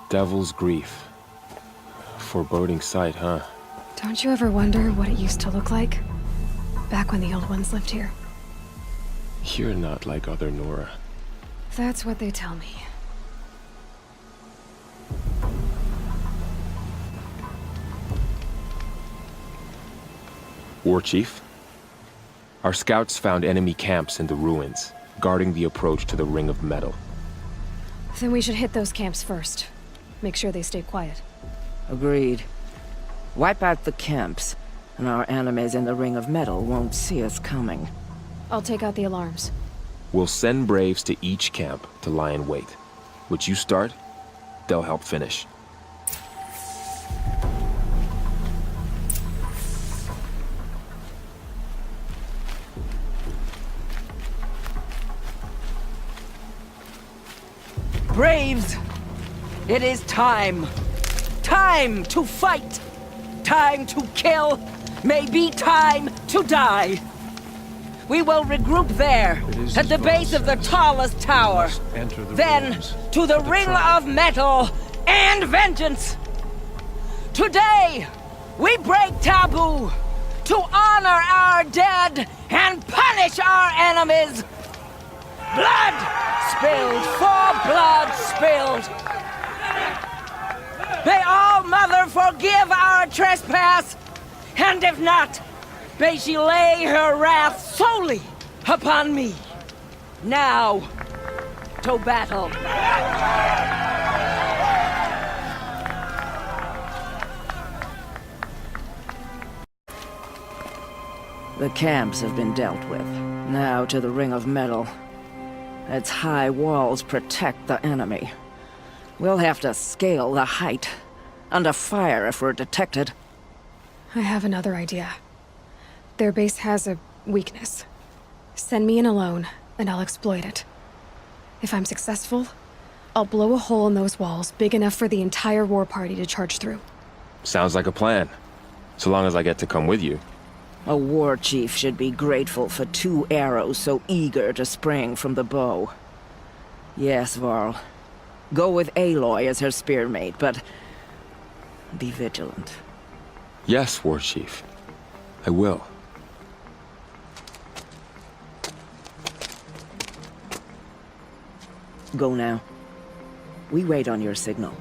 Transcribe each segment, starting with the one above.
Devil's Grief. Foreboding sight, huh? Don't you ever wonder what it used to look like? Back when the old ones lived here. You're not like other Nora. That's what they tell me. War Chief? Our scouts found enemy camps in the ruins, guarding the approach to the Ring of Metal. Then we should hit those camps first. Make sure they stay quiet. Agreed. Wipe out the camps, and our enemies in the Ring of Metal won't see us coming. I'll take out the alarms. We'll send Braves to each camp to lie in wait. What you start, they'll help finish. Braves! It is time! Time to fight! Time to kill! Maybe time to die! We will regroup there, at the base of the tallest tower. Then, to the Ring of Metal and vengeance! Today, we break taboo to honor our dead and punish our enemies! Blood spilled for blood spilled! May All Mother forgive our trespass, and if not, may she lay her wrath solely upon me. Now, to battle. The camps have been dealt with. Now to the Ring of Metal. Its high walls protect the enemy. We'll have to scale the height. Under fire if we're detected. I have another idea. Their base has a weakness. Send me in alone, and I'll exploit it. If I'm successful, I'll blow a hole in those walls big enough for the entire war party to charge through. Sounds like a plan. So long as I get to come with you. A war chief should be grateful for 2 arrows so eager to spring from the bow. Yes, Varl. Go with Aloy as her spearmate, but be vigilant. Yes, War Chief. I will. Go now. We wait on your signal.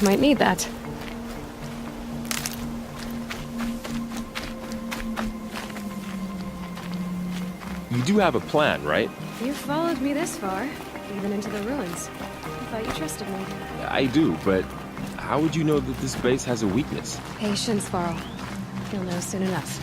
Might need that. You do have a plan, right? You followed me this far, even into the ruins. I thought you trusted me. I do, but how would you know that this base has a weakness? Patience, Varl. You'll know soon enough.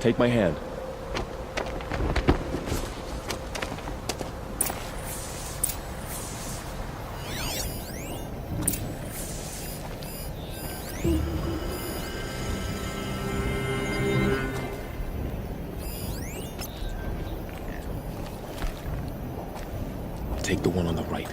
Take my hand. Take the one on the right.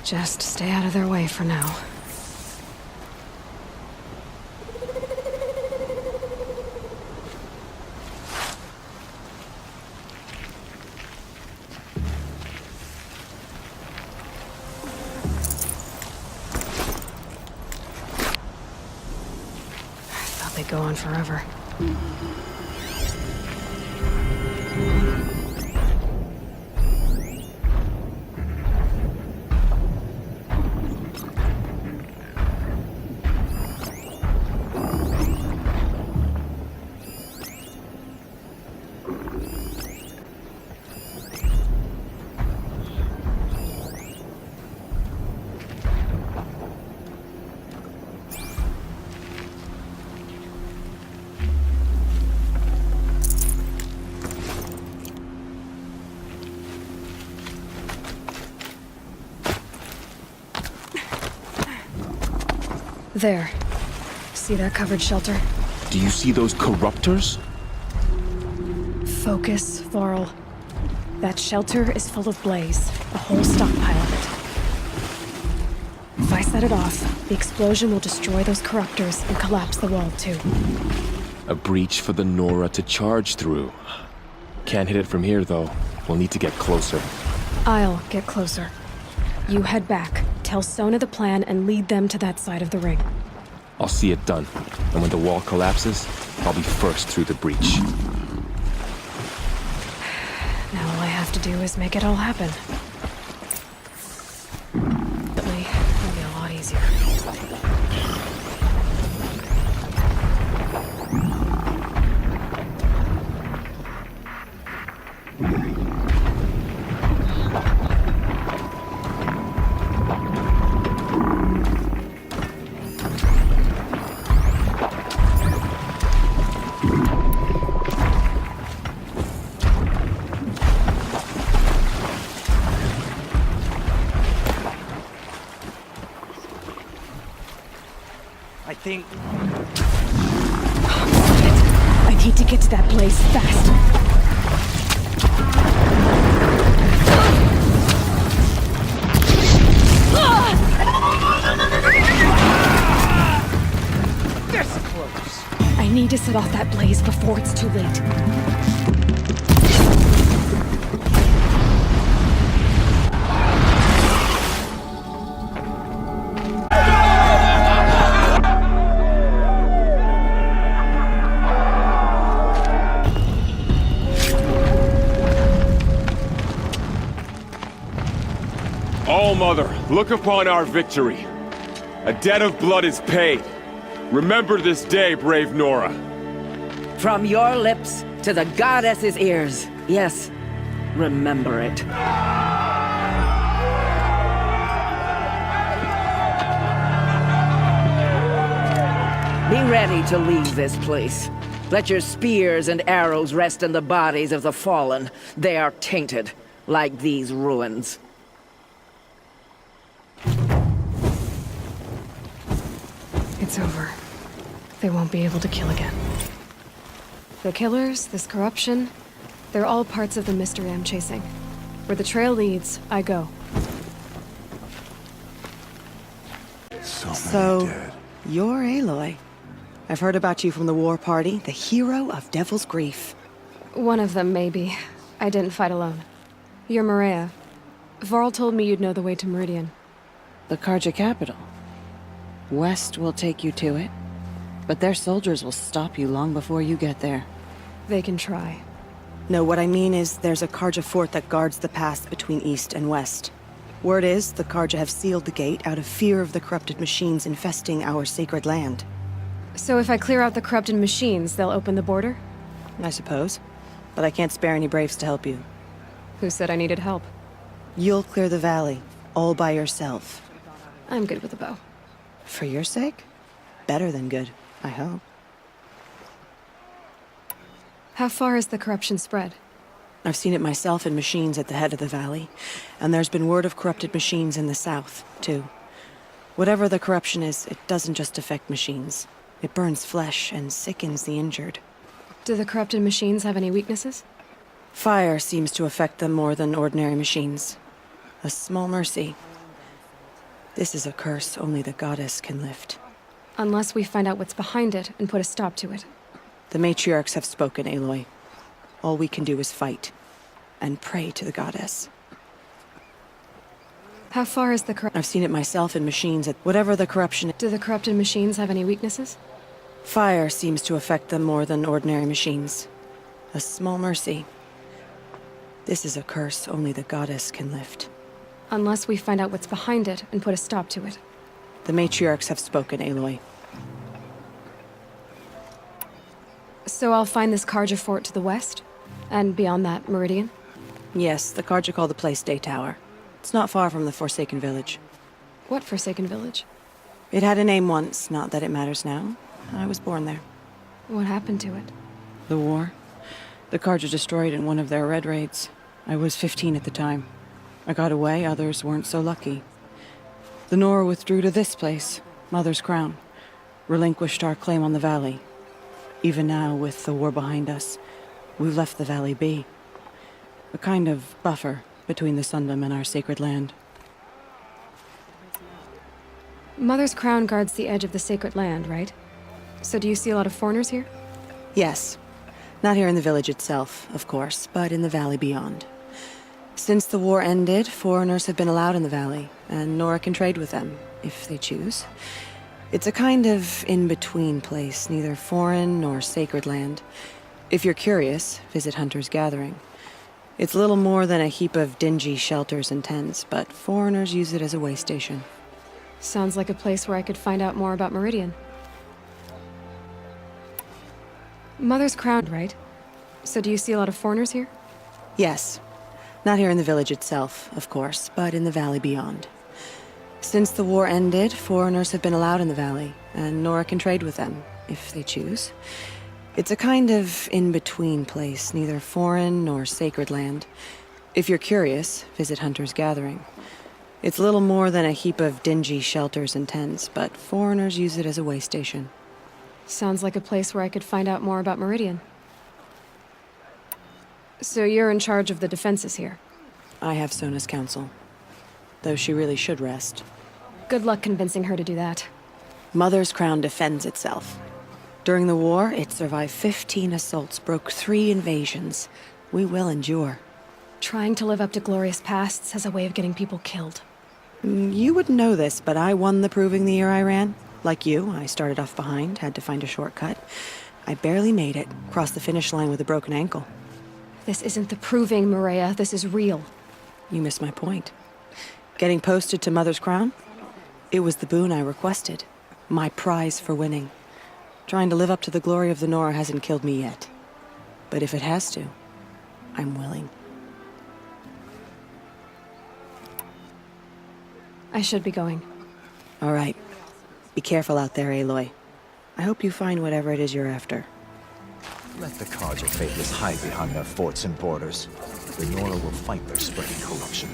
Just stay out of their way for now. I thought they'd go on forever. There. See that covered shelter? Do you see those corruptors? Focus, Varl. That shelter is full of blaze, a whole stockpile of it. If I set it off, the explosion will destroy those corruptors and collapse the wall too. A breach for the Nora to charge through. Can't hit it from here, though. We'll need to get closer. I'll get closer. You head back, tell Sona the plan, and lead them to that side of the ring. I'll see it done. And when the wall collapses, I'll be first through the breach. Now all I have to do is make it all happen. It'll be a lot easier. I need to get to that blaze fast. This close. I need to set off that blaze before it's too late. All-Mother, look upon our victory. A debt of blood is paid. Remember this day, brave Nora. From your lips to the goddess's ears. Yes, remember it. Be ready to leave this place. Let your spears and arrows rest in the bodies of the fallen. They are tainted, like these ruins. It's over. They won't be able to kill again. The killers, this corruption, they're all parts of the mystery I'm chasing. Where the trail leads, I go. So, you're Aloy. I've heard about you from the war party, the hero of Devil's Grief. One of them, maybe. I didn't fight alone. You're Maria. Varl told me you'd know the way to Meridian. The Karja capital. West will take you to it, but their soldiers will stop you long before you get there. They can try. No, what I mean is there's a Karja fort that guards the pass between East and West. Word is, the Karja have sealed the gate out of fear of the corrupted machines infesting our sacred land. So if I clear out the corrupted machines, they'll open the border? I suppose. But I can't spare any braves to help you. Who said I needed help? You'll clear the valley, all by yourself. I'm good with a bow. For your sake? Better than good, I hope. How far has the corruption spread? I've seen it myself in machines at the head of the valley, and there's been word of corrupted machines in the south, too. Whatever the corruption is, it doesn't just affect machines. It burns flesh and sickens the injured. Do the corrupted machines have any weaknesses? Fire seems to affect them more than ordinary machines. A small mercy. This is a curse only the goddess can lift. Unless we find out what's behind it and put a stop to it. The matriarchs have spoken, Aloy. All we can do is fight. And pray to the goddess. How far is the I've seen it myself in machines at whatever the corruption is. Do the corrupted machines have any weaknesses? Fire seems to affect them more than ordinary machines. A small mercy. This is a curse only the goddess can lift. Unless we find out what's behind it and put a stop to it. The matriarchs have spoken, Aloy. So I'll find this Karja fort to the west? And beyond that, Meridian? Yes, the Karja call the place Day Tower. It's not far from the Forsaken Village. What Forsaken Village? It had a name once, not that it matters now. I was born there. What happened to it? The war. The Karja destroyed in one of their red raids. I was 15 at the time. I got away, others weren't so lucky. The Nora withdrew to this place, Mother's Crown. Relinquished our claim on the valley. Even now, with the war behind us, we've left the valley be. A kind of buffer between the Sundom and our sacred land. Mother's Crown guards the edge of the sacred land, right? So do you see a lot of foreigners here? Yes. Not here in the village itself, of course, but in the valley beyond. Since the war ended, foreigners have been allowed in the valley, and Nora can trade with them, if they choose. It's a kind of in-between place, neither foreign nor sacred land. If you're curious, visit Hunter's Gathering. It's little more than a heap of dingy shelters and tents, but foreigners use it as a way station. Sounds like a place where I could find out more about Meridian. Mother's Crown, right? So do you see a lot of foreigners here? Yes. Not here in the village itself, of course, but in the valley beyond. Since the war ended, foreigners have been allowed in the valley, and Nora can trade with them, if they choose. It's a kind of in-between place, neither foreign nor sacred land. If you're curious, visit Hunter's Gathering. It's little more than a heap of dingy shelters and tents, but foreigners use it as a way station. Sounds like a place where I could find out more about Meridian. So you're in charge of the defenses here? I have Sona's counsel. Though she really should rest. Good luck convincing her to do that. Mother's Crown defends itself. During the war, it survived 15 assaults, broke 3 invasions. We will endure. Trying to live up to glorious pasts has a way of getting people killed. You wouldn't know this, but I won the proving the year I ran. Like you, I started off behind, had to find a shortcut. I barely made it, crossed the finish line with a broken ankle. This isn't the proving, Maria. This is real. You missed my point. Getting posted to Mother's Crown? It was the boon I requested. My prize for winning. Trying to live up to the glory of the Nora hasn't killed me yet. But if it has to, I'm willing. I should be going. All right. Be careful out there, Aloy. I hope you find whatever it is you're after. Let the Karja faithless hide behind their forts and borders. The Nora will fight their spreading corruption.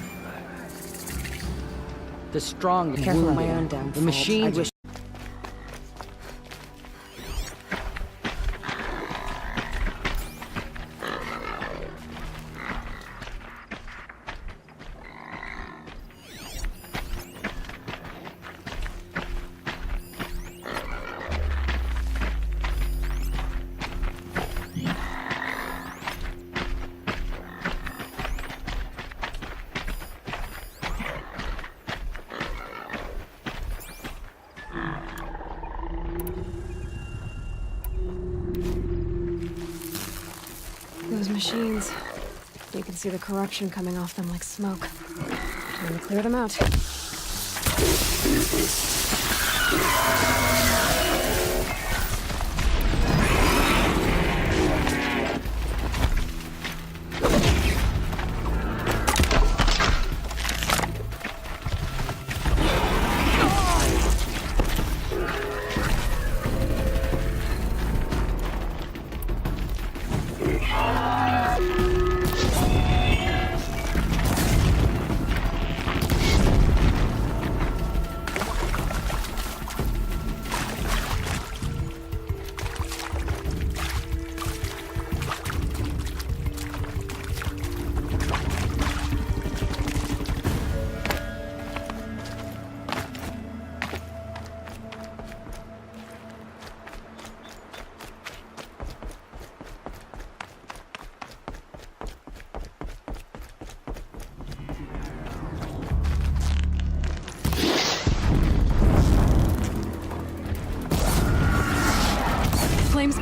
The strong Careful of my own the downfall. machines I wish Those machines. You can see the corruption coming off them like smoke. Time to clear them out.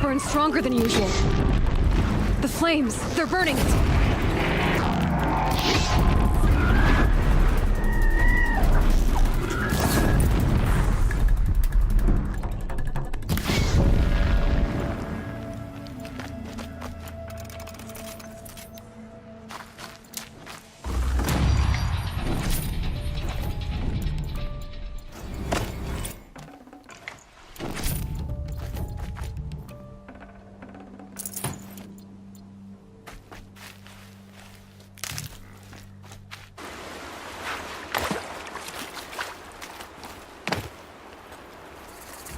burn stronger than usual. The flames, they're burning it.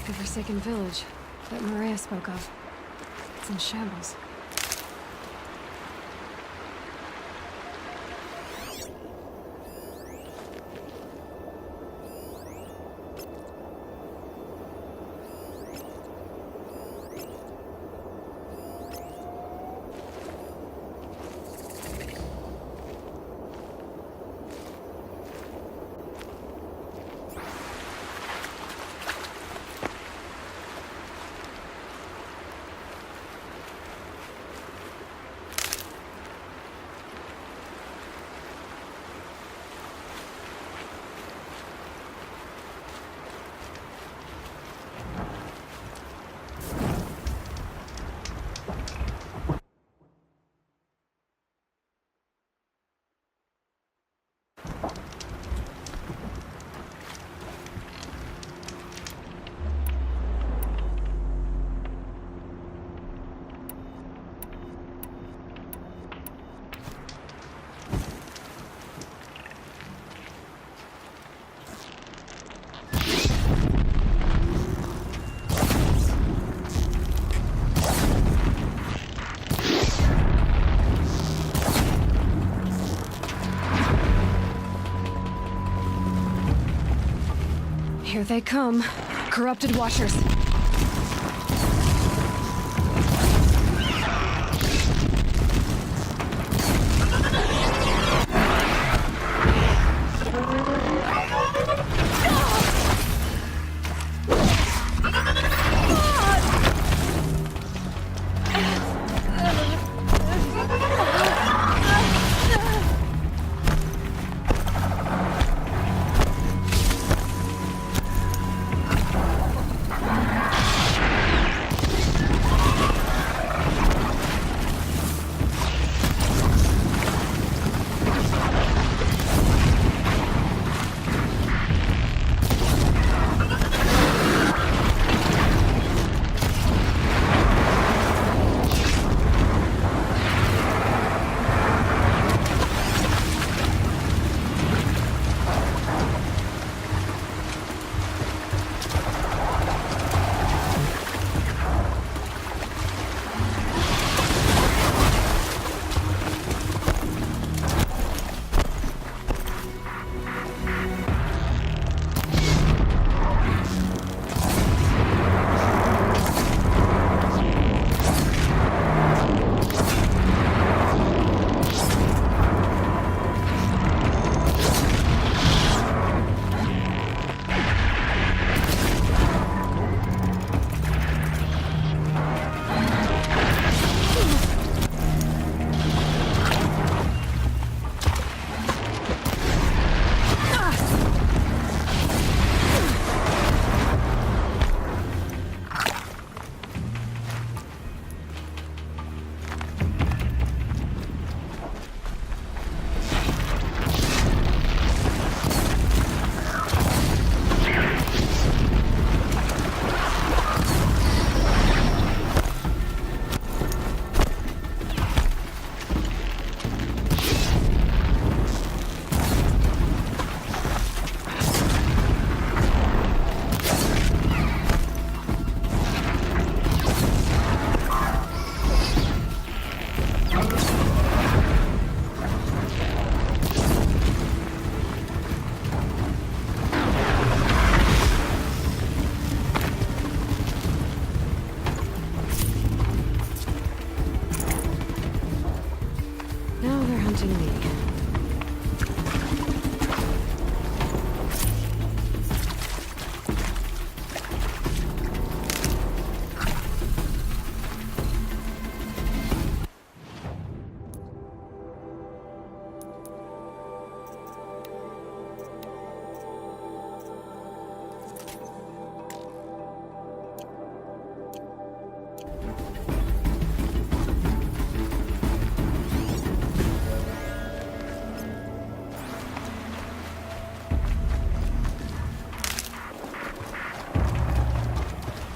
The forsaken village that Maria spoke of. It's in shambles. Here they come. Corrupted Watchers.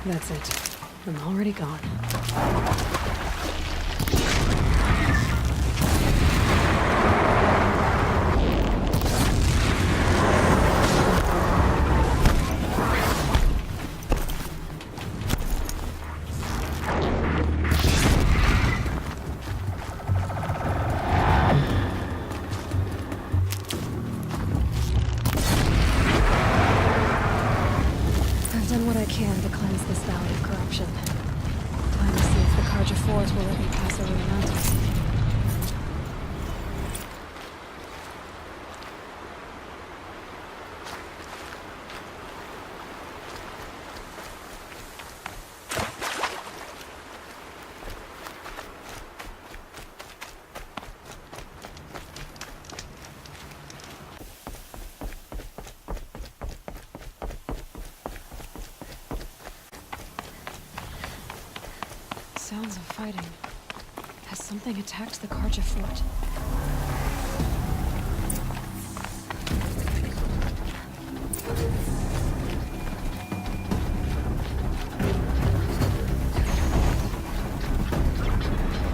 That's it. I'm already gone. I've done what I can to cleanse this valley of corruption. Time to see if the Carja Fort will let me pass over the mountains. Sounds of fighting. Has something attacked the Carja Fort?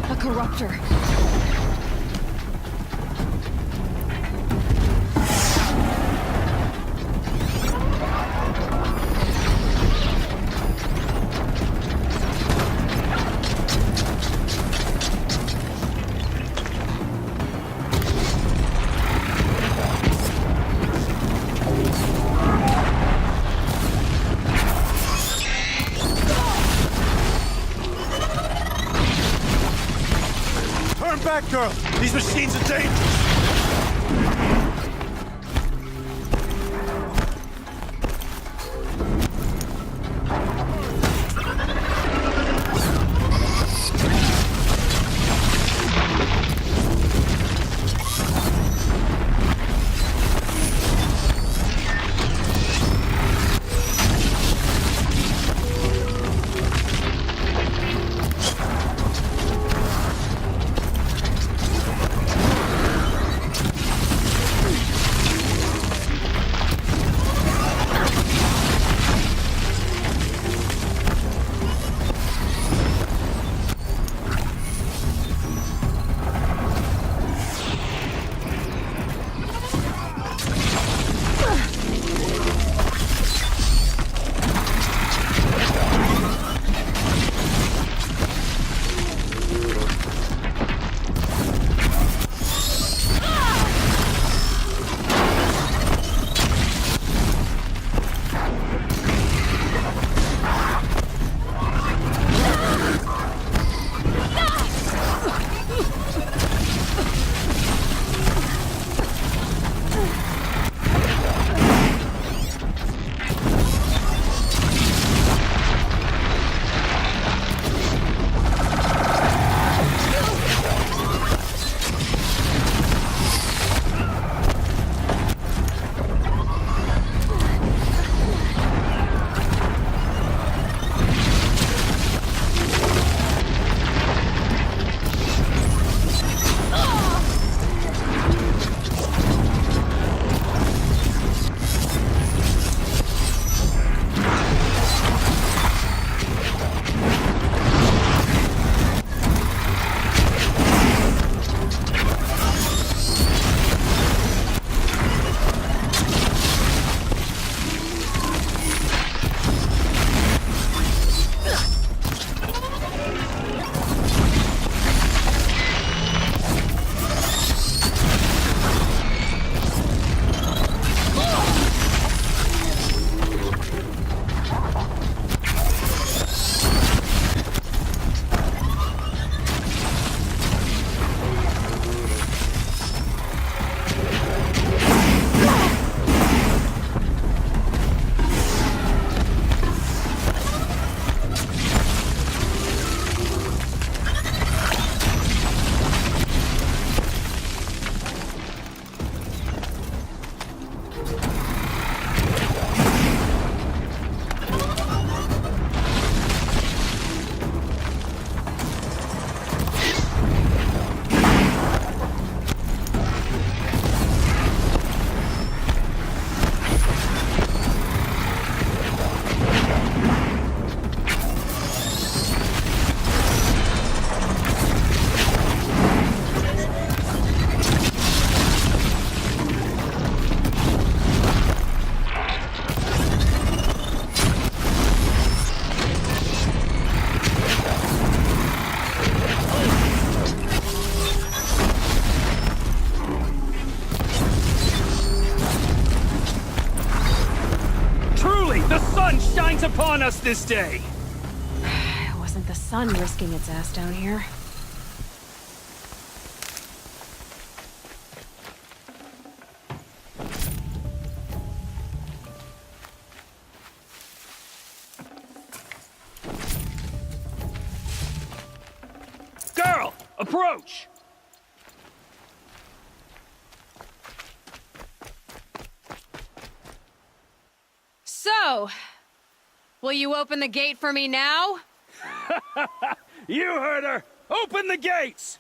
A corruptor! Turn back, girl! These machines are dangerous! sun shines upon us this day! It wasn't the sun risking its ass down here. Girl, approach! So, will you open the gate for me now? You heard her! Open the gates!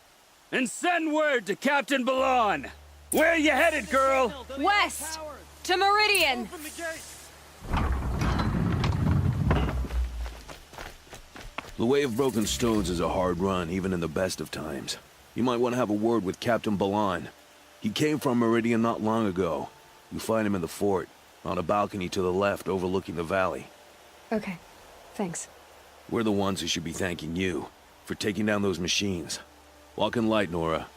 And send word to Captain Balon! Where you headed, girl? West! To Meridian! The Way of Broken Stones is a hard run, even in the best of times. You might want to have a word with Captain Balon. He came from Meridian not long ago. You find him in the fort, on a balcony to the left overlooking the valley. Okay, thanks. We're the ones who should be thanking you for taking down those machines. Walk in light, Nora.